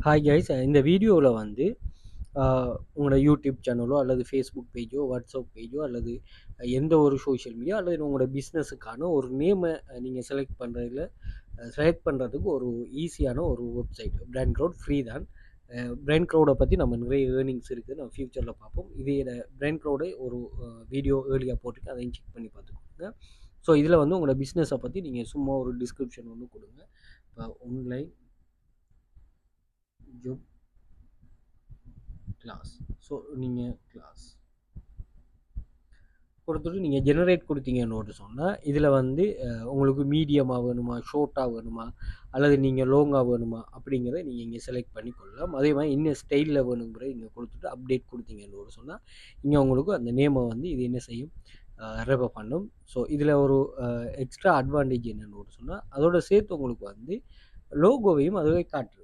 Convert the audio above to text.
Hi guys, இந்த வீடியோவில் வந்து உங்களோட யூடியூப் சேனலோ அல்லது ஃபேஸ்புக் பேஜோ வாட்ஸ்அப் பேஜோ அல்லது எந்த ஒரு சோஷியல் மீடியா அல்லது உங்களோட பிஸ்னஸுக்கான ஒரு நேமை நீங்கள் செலக்ட் பண்ணுறதுக்கு ஒரு ஈஸியான ஒரு வெப்சைட் பிராண்ட் க்ரௌட் ஃப்ரீ தான். பிராண்ட் க்ரௌடை பற்றி நம்ம நிறைய ஏர்னிங்ஸ் இருக்குது, நம்ம ஃப்யூச்சரில் பார்ப்போம். இதே பிராண்ட் க்ரௌடை ஒரு வீடியோ ஏர்லியாக போட்டுருக்கு, அதையும் செக் பண்ணி பார்த்துக்கோங்க. ஸோ இதில் வந்து உங்களோட பிஸ்னஸை பற்றி நீங்கள் சும்மா ஒரு டிஸ்கிரிப்ஷன் ஒன்று கொடுங்க. இப்போ ஆன்லைன் ஜாப் கிளாஸ். ஸோ நீங்கள் கிளாஸ் கொடுத்துட்டு நீங்கள் ஜெனரேட் கொடுத்தீங்கன்னு சொன்னால் இதில் வந்து உங்களுக்கு மீடியமாக வேணுமா, ஷார்ட்டாக வேணுமா, அல்லது நீங்கள் லாங்காக வேணுமா அப்படிங்கிறத நீங்கள் இங்கே செலக்ட் பண்ணி கொள்ளலாம். அதே மாதிரி இன்னும் ஸ்டைலில் வேணுங்கிறத இங்கே கொடுத்துட்டு அப்டேட் கொடுத்தீங்கன்னு சொன்னால் இங்கே உங்களுக்கு அந்த நேமை வந்து இது என்ன செய்யும், ரெஃபர் பண்ணும். ஸோ இதில் ஒரு எக்ஸ்ட்ரா அட்வான்டேஜ் என்னென்னு சொன்னால் அதோட சேர்த்து உங்களுக்கு வந்து லோகோவையும் அதுவே காட்டுது.